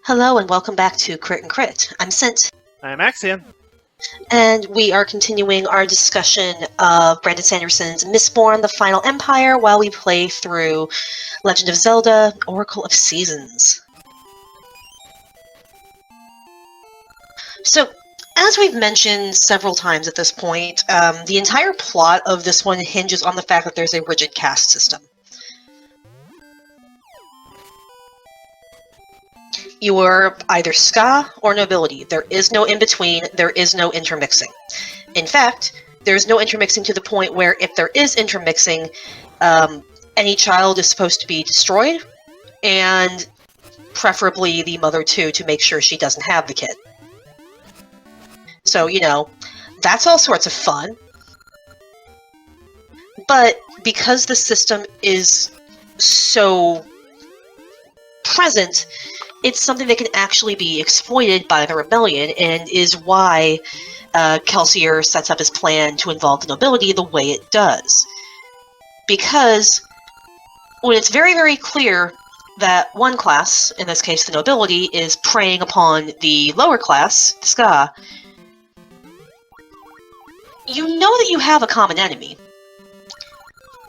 Hello and welcome back to Crit and Crit. I'm Sint, I'm Axion. and we are continuing our discussion of Brandon Sanderson's Mistborn, The Final Empire, while we play through Legend of Zelda, Oracle of Seasons. So, as we've mentioned several times at this point, the entire plot of this one hinges on the fact that there's a rigid caste system. You are either ska or nobility. There is no in-between, there is no intermixing. In fact, there's no intermixing to the point where if there is intermixing, any child is supposed to be destroyed, and preferably the mother too, to make sure she doesn't have the kid. So, that's all sorts of fun. But because the system is so present, it's something that can actually be exploited by the rebellion, and is why Kelsier sets up his plan to involve the nobility the way it does. Because when it's very, very clear that one class, in this case the nobility, is preying upon the lower class, the ska, you know that you have a common enemy.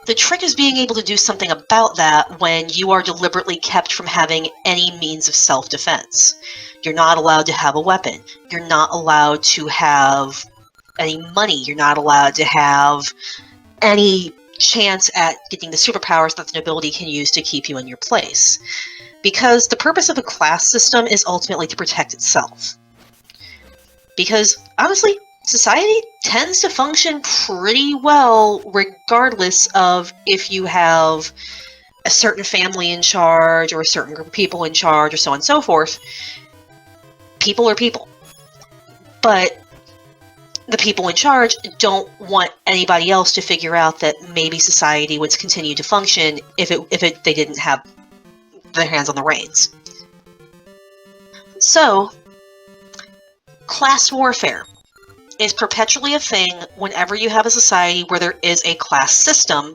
The trick is being able to do something about that when you are deliberately kept from having any means of self-defense. You're not allowed to have a weapon. You're not allowed to have any money. You're not allowed to have any chance at getting the superpowers that the nobility can use to keep you in your place. Because the purpose of a class system is ultimately to protect itself. Because, honestly, society tends to function pretty well regardless of if you have a certain family in charge or a certain group of people in charge or so on and so forth. People are people. But the people in charge don't want anybody else to figure out that maybe society would continue to function if they didn't have their hands on the reins. So, class warfare is perpetually a thing whenever you have a society where there is a class system,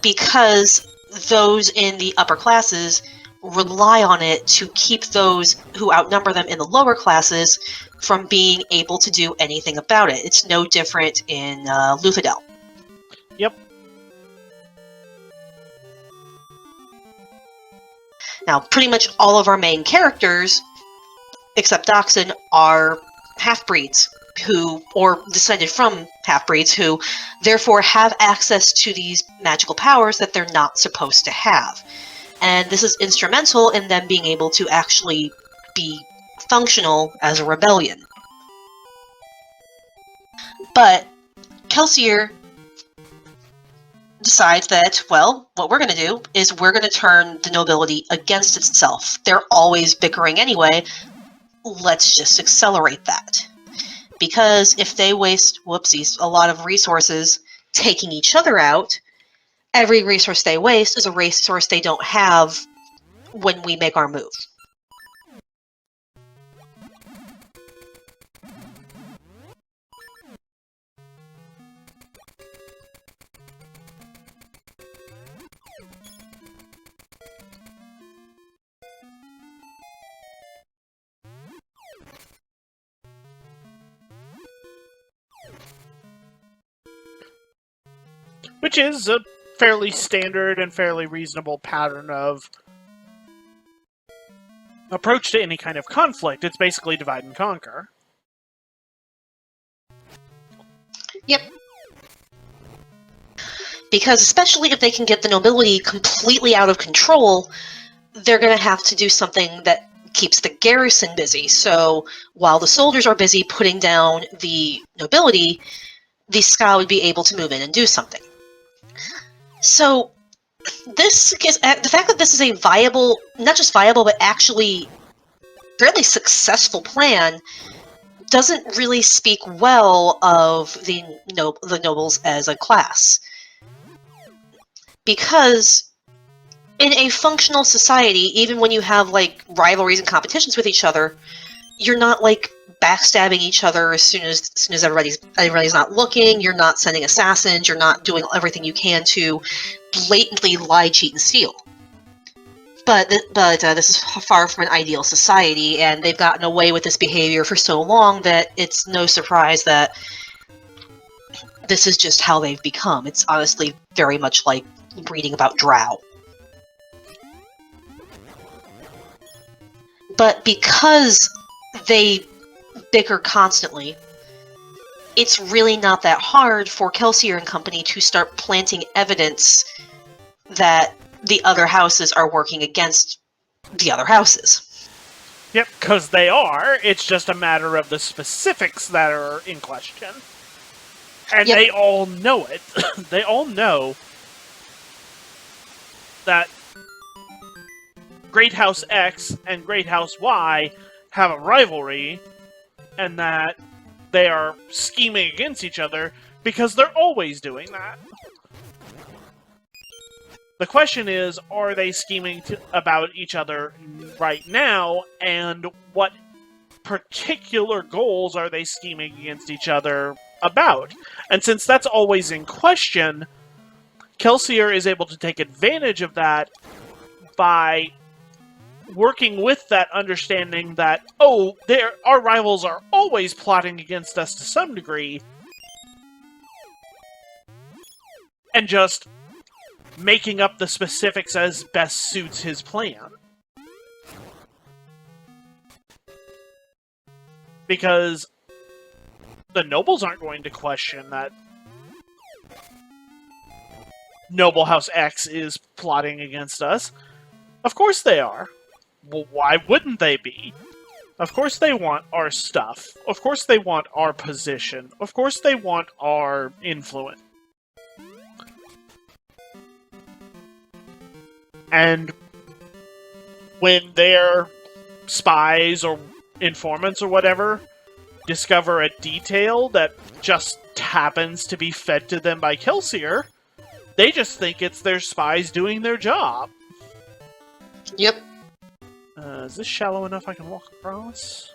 because those in the upper classes rely on it to keep those who outnumber them in the lower classes from being able to do anything about it. It's no different in Luthadel. Yep. Now, pretty much all of our main characters, except Doxson, are half-breeds or descended from half-breeds who therefore have access to these magical powers that they're not supposed to have. And this is instrumental in them being able to actually be functional as a rebellion. But Kelsier decides that, well, what we're going to do is we're going to turn the nobility against itself. They're always bickering anyway. Let's just accelerate that. Because if they waste, a lot of resources taking each other out, every resource they waste is a resource they don't have when we make our move. Which is a fairly standard and fairly reasonable pattern of approach to any kind of conflict. It's basically divide and conquer. Yep. Because especially if they can get the nobility completely out of control, they're going to have to do something that keeps the garrison busy. So while the soldiers are busy putting down the nobility, the ska would be able to move in and do something. So this is the fact that this is a viable, not just viable, but actually fairly successful plan doesn't really speak well of the nobles as a class. Because in a functional society, even when you have rivalries and competitions with each other, you're not backstabbing each other as soon as everybody's not looking. You're not sending assassins. You're not doing everything you can to blatantly lie, cheat, and steal. But this is far from an ideal society, and they've gotten away with this behavior for so long that it's no surprise that this is just how they've become. It's honestly very much like reading about Drow. But because they bicker constantly, it's really not that hard for Kelsier and company to start planting evidence that the other houses are working against the other houses. Yep, because they are. It's just a matter of the specifics that are in question. And Yep. they all know it. They all know that Great House X and Great House Y have a rivalry, and that they are scheming against each other because they're always doing that. The question is, are they scheming about each other right now, and what particular goals are they scheming against each other about? And since that's always in question, Kelsier is able to take advantage of that by working with that understanding that, our rivals are always plotting against us to some degree, and just making up the specifics as best suits his plan. Because the nobles aren't going to question that Noble House X is plotting against us. Of course they are. Well, why wouldn't they be? Of course they want our stuff. Of course they want our position. Of course they want our influence. And when their spies or informants or whatever discover a detail that just happens to be fed to them by Kelsier, they just think it's their spies doing their job. Yep. Is this shallow enough I can walk across?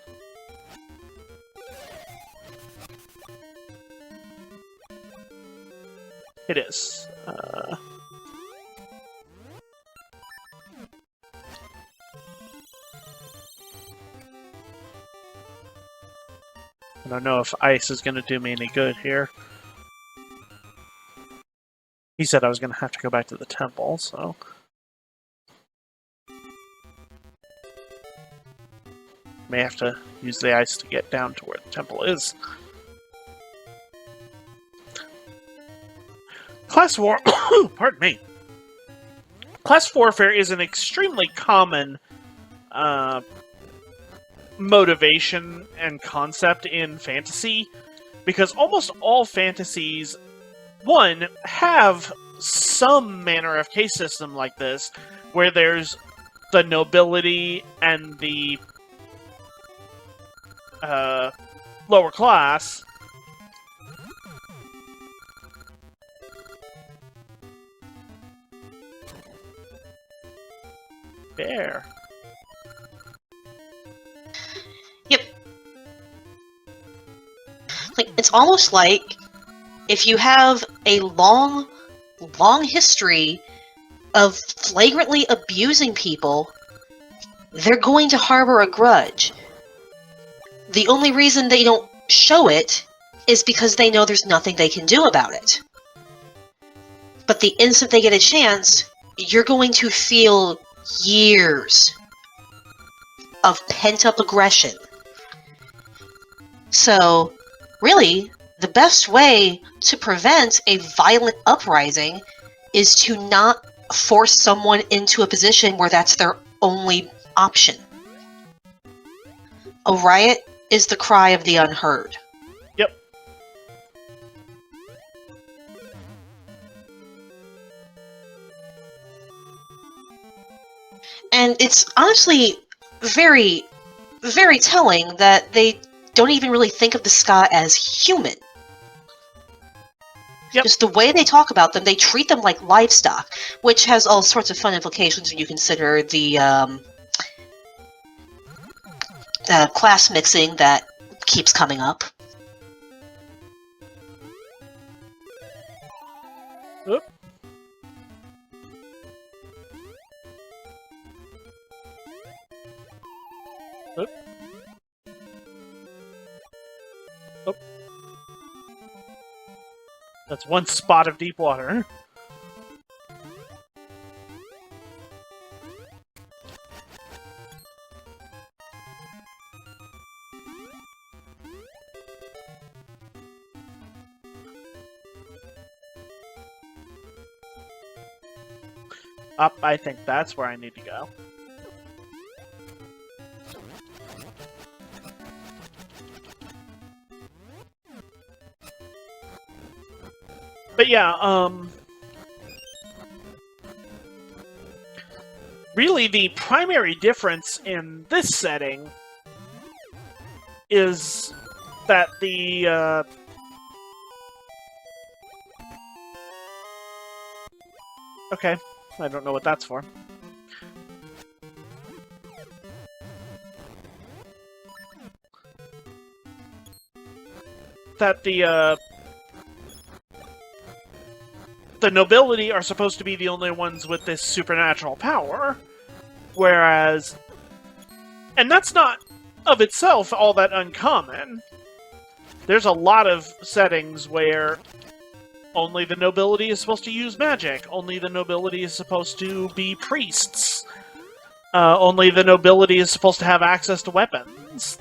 It is. I don't know if ice is going to do me any good here. He said I was going to have to go back to the temple, so... may have to use the ice to get down to where the temple is. Class war... pardon me. Class warfare is an extremely common motivation and concept in fantasy, because almost all fantasies, one, have some manner of case system like this, where there's the nobility and the lower class. There. Yep. Like, it's almost like if you have a long history of flagrantly abusing people, they're going to harbor a grudge. The only reason they don't show it is because they know there's nothing they can do about it. But the instant they get a chance, you're going to feel years of pent-up aggression. So, really, the best way to prevent a violent uprising is to not force someone into a position where that's their only option. A riot is the cry of the unheard. Yep. And it's honestly very, very telling that they don't even really think of the Ska as human. Yep. Just the way they talk about them, they treat them like livestock, which has all sorts of fun implications when you consider the class mixing that keeps coming up. Oop. Oop. Oop. That's one spot of deep water. Up, I think that's where I need to go. But yeah, really the primary difference in this setting is that the, okay, I don't know what that's for. That the nobility are supposed to be the only ones with this supernatural power, whereas... And that's not, of itself, all that uncommon. There's a lot of settings where only the nobility is supposed to use magic, only the nobility is supposed to be priests, only the nobility is supposed to have access to weapons.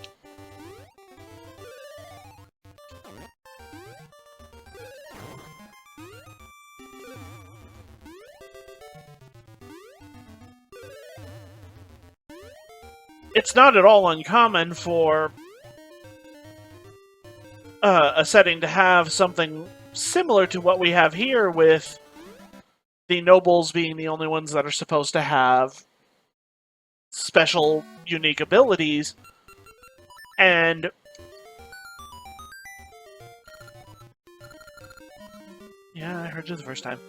It's not at all uncommon for a setting to have something similar to what we have here, with the nobles being the only ones that are supposed to have special, unique abilities, and yeah, I heard you the first time.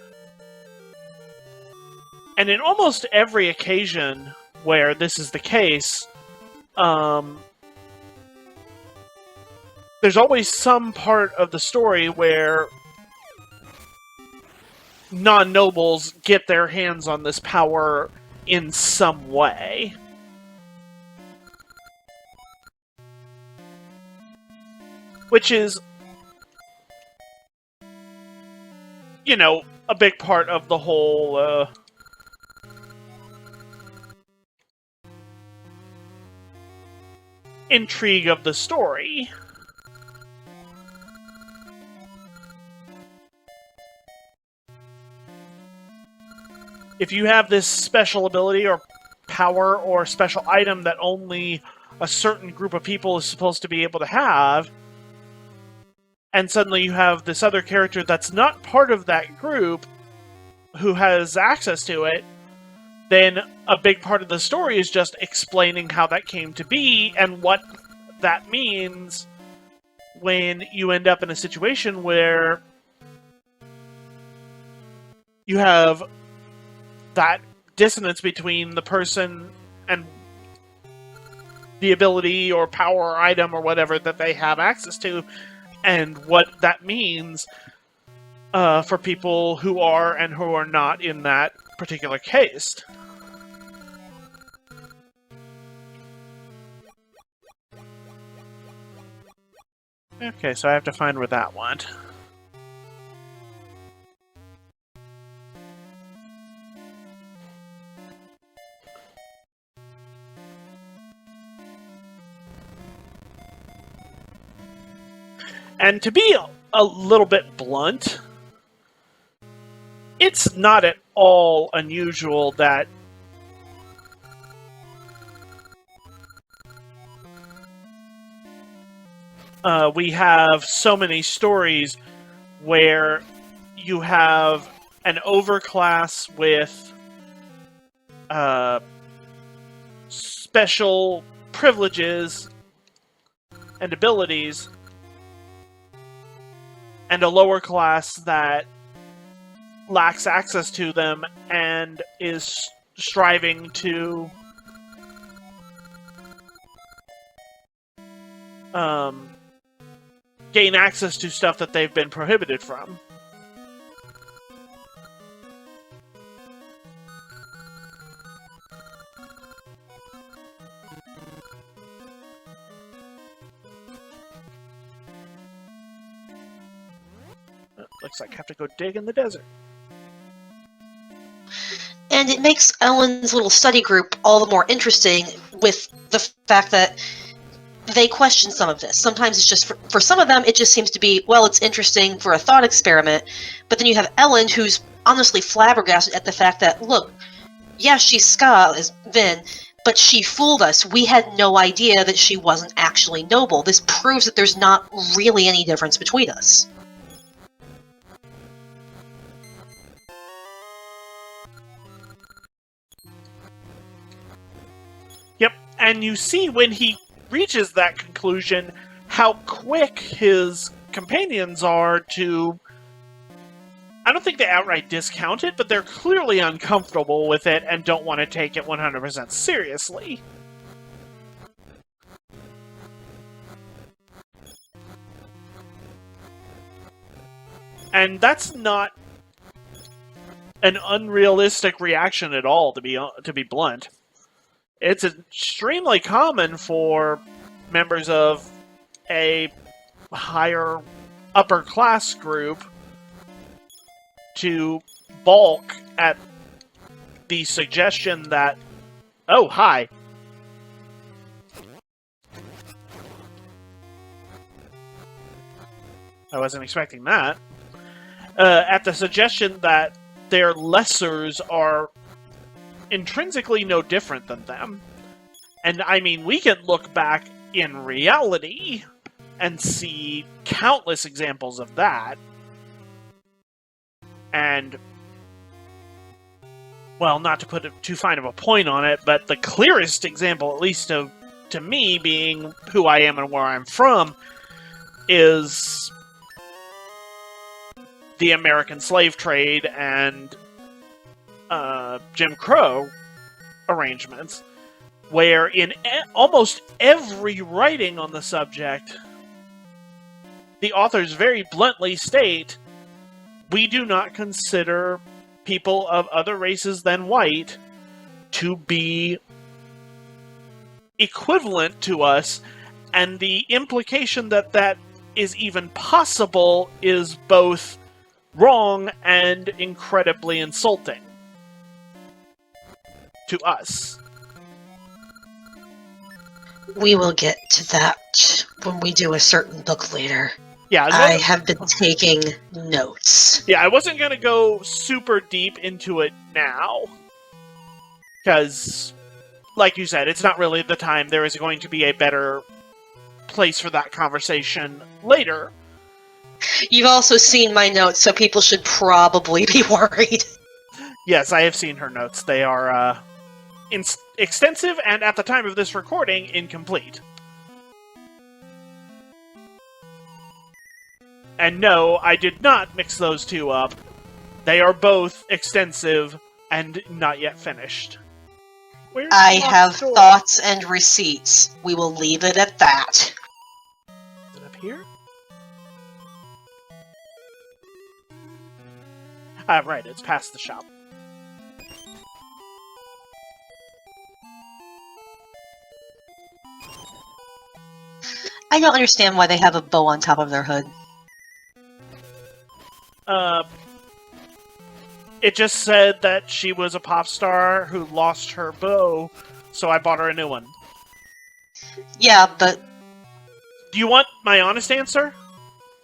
And in almost every occasion where this is the case, there's always some part of the story where non-nobles get their hands on this power in some way. Which is, you know, a big part of the whole, intrigue of the story. If you have this special ability or power or special item that only a certain group of people is supposed to be able to have, and suddenly you have this other character that's not part of that group who has access to it, then a big part of the story is just explaining how that came to be and what that means when you end up in a situation where you have that dissonance between the person and the ability or power or item or whatever that they have access to, and what that means for people who are and who are not in that particular case. Okay, so I have to find where that went. And to be a little bit blunt, it's not at all unusual that we have so many stories where you have an overclass with special privileges and abilities, and a lower class that lacks access to them and is striving to gain access to stuff that they've been prohibited from. looks like I have to go dig in the desert. And it makes Ellen's little study group all the more interesting with the fact that they question some of this. Sometimes it's just, for some of them, it just seems to be, well, it's interesting for a thought experiment. But then you have Ellen, who's honestly flabbergasted at the fact that, look, yeah, she's Ska, as Vin, but she fooled us. We had no idea that she wasn't actually noble. This proves that there's not really any difference between us. Yep, and you see when he reaches that conclusion how quick his companions are to... I don't think they outright discount it, but they're clearly uncomfortable with it and don't want to take it 100% seriously. And that's not an unrealistic reaction at all, to be blunt. It's extremely common for members of a higher upper class group to balk at the suggestion that, oh, hi. I wasn't expecting that. At the suggestion that their lessers are intrinsically no different than them. And I mean, we can look back in reality and see countless examples of that. And, well, not to put too fine of a point on it, but the clearest example, at least to me, being who I am and where I'm from, is the American slave trade and Jim Crow arrangements, where in almost every writing on the subject, the authors very bluntly state, we do not consider people of other races than white to be equivalent to us, and the implication that that is even possible is both wrong and incredibly insulting to us. We will get to that when we do a certain book later. Yeah, I have been taking notes. Yeah, I wasn't going to go super deep into it now, because, like you said, it's not really the time. There is going to be a better place for that conversation later. You've also seen my notes, so people should probably be worried. Yes, I have seen her notes. They are extensive, and at the time of this recording, incomplete. And no, I did not mix those two up. They are both extensive and not yet finished. Where's I the have door? thoughts and receipts. We will leave it at that. Is it up here? Ah, right, it's past the shop. I don't understand why they have a bow on top of their hood. It just said that she was a pop star who lost her bow, so I bought her a new one. Yeah, but... Do you want my honest answer?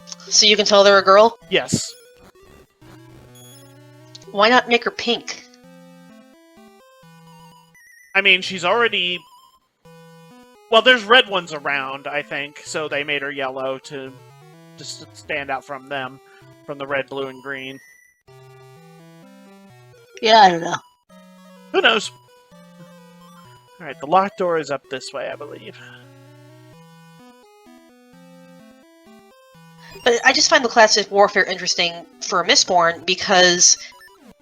So you can tell they're a girl? Yes. Why not make her pink? I mean, she's already... Well, there's red ones around, I think, so they made her yellow to just stand out from them, from the red, blue, and green. Yeah, I don't know. Who knows? Alright, the locked door is up this way, I believe. But I just find the classic warfare interesting for Mistborn because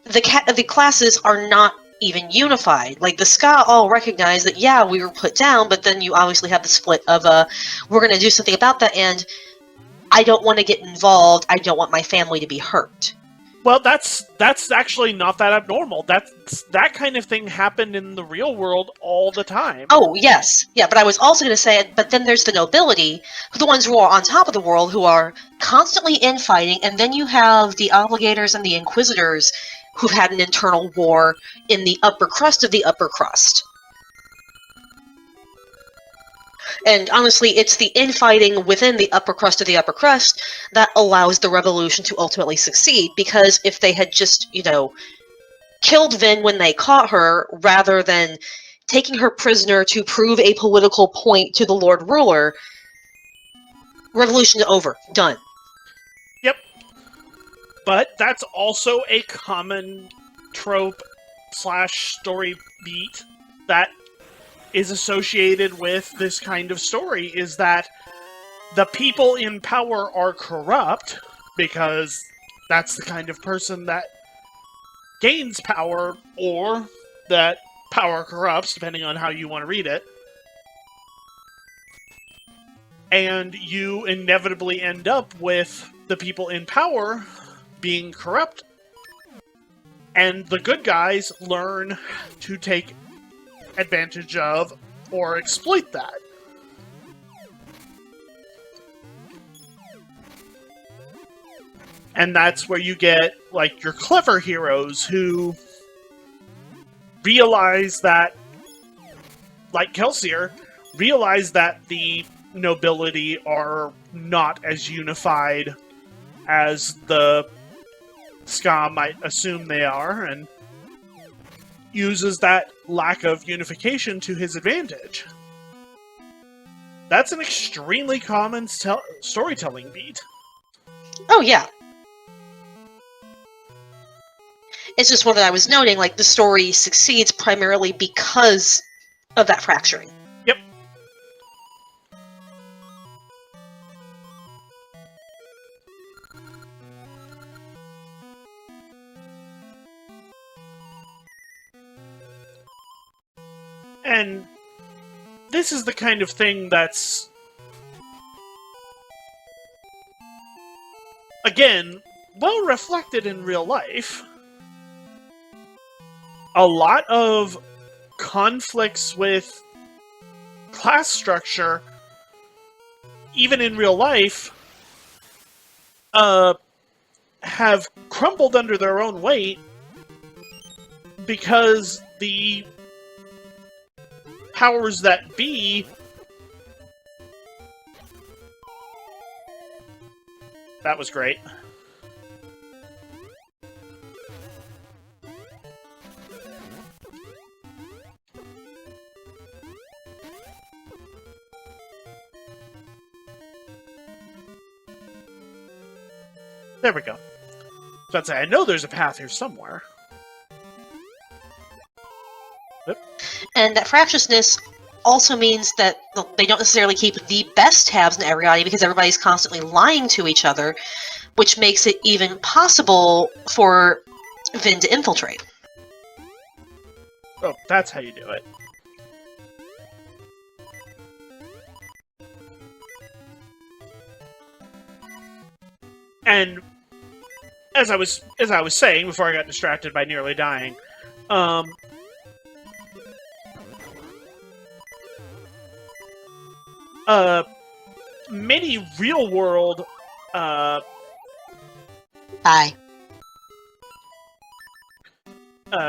the classes are not even unified. Like, the Ska all recognize that, yeah, we were put down, but then you obviously have the split of, we're going to do something about that, and I don't want to get involved, I don't want my family to be hurt. Well, that's actually not that abnormal. That kind of thing happened in the real world all the time. Oh, yes. Yeah, but I was also going to say, but then there's the nobility, the ones who are on top of the world, who are constantly infighting, and then you have the obligators and the inquisitors who've had an internal war in the upper crust of the upper crust. And honestly, it's the infighting within the upper crust of the upper crust that allows the revolution to ultimately succeed, because if they had just, killed Vin when they caught her, rather than taking her prisoner to prove a political point to the Lord Ruler, revolution over. Done. Yep. But that's also a common trope / story beat that is associated with this kind of story, is that the people in power are corrupt, because that's the kind of person that gains power, or that power corrupts, depending on how you want to read it. And you inevitably end up with the people in power being corrupt. And the good guys learn to take advantage of or exploit that. And that's where you get, like, your clever heroes who realize that, like Kelsier, realize that the nobility are not as unified as the Ska might assume they are, and uses that lack of unification to his advantage. That's an extremely common storytelling beat. Oh, yeah. It's just one that I was noting, like, the story succeeds primarily because of that fracturing. Yep. And this is the kind of thing that's, again, well reflected in real life. A lot of conflicts with class structure, even in real life, have crumbled under their own weight because the powers that be that was great. There we go. So I'd say, I know there's a path here somewhere. Yep. And that fractiousness also means that they don't necessarily keep the best tabs in everybody, because everybody's constantly lying to each other, which makes it even possible for Vin to infiltrate. Oh, that's how you do it. And as I was saying before I got distracted by nearly dying, many real world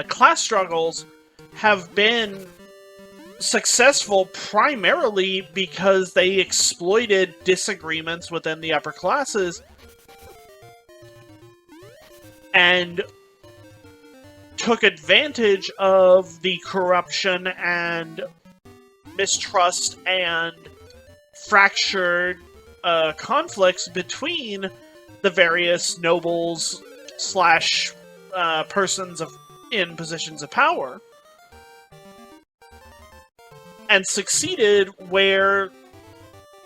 class struggles have been successful primarily because they exploited disagreements within the upper classes and took advantage of the corruption and mistrust and fractured conflicts between the various nobles / persons in positions of power, and succeeded where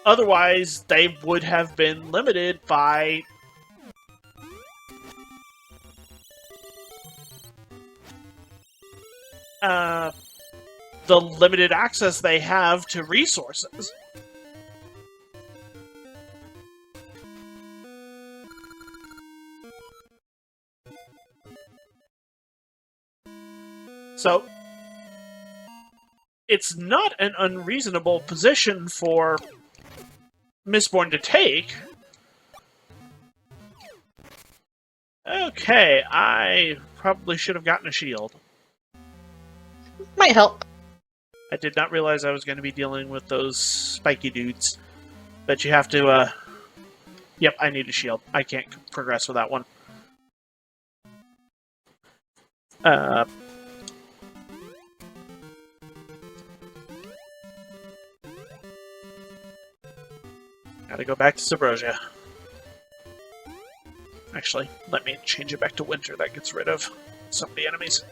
otherwise they would have been limited by the limited access they have to resources. So, it's not an unreasonable position for Mistborn to take. Okay, I probably should have gotten a shield. Might help. I did not realize I was going to be dealing with those spiky dudes. But you have to, Yep, I need a shield. I can't progress with that one. Gotta go back to Subrosia. Actually, let me change it back to winter. That gets rid of some of the enemies.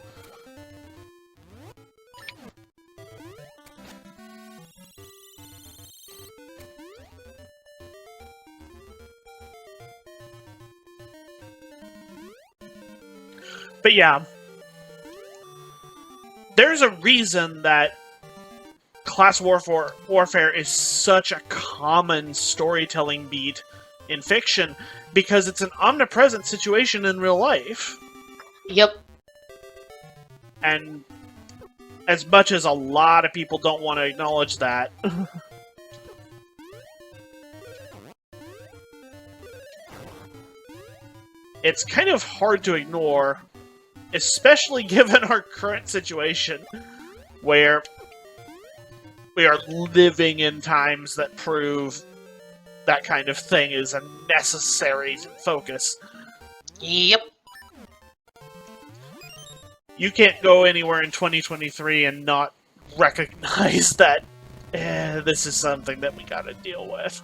But yeah, there's a reason that class warfare is such a common storytelling beat in fiction, because it's an omnipresent situation in real life. Yep. And as much as a lot of people don't want to acknowledge that, it's kind of hard to ignore, especially given our current situation, where we are living in times that prove that kind of thing is a necessary focus. Yep. You can't go anywhere in 2023 and not recognize that this is something that we gotta deal with.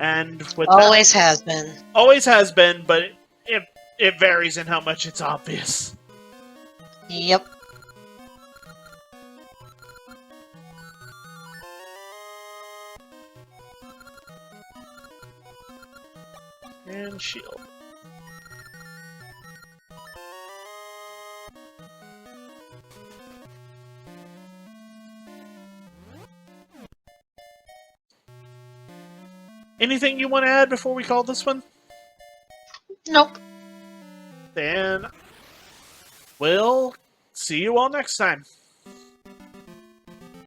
And with Always has been. Always has been, but it varies in how much it's obvious. Yep. And shield. Anything you want to add before we call this one? Nope. Then we'll see you all next time.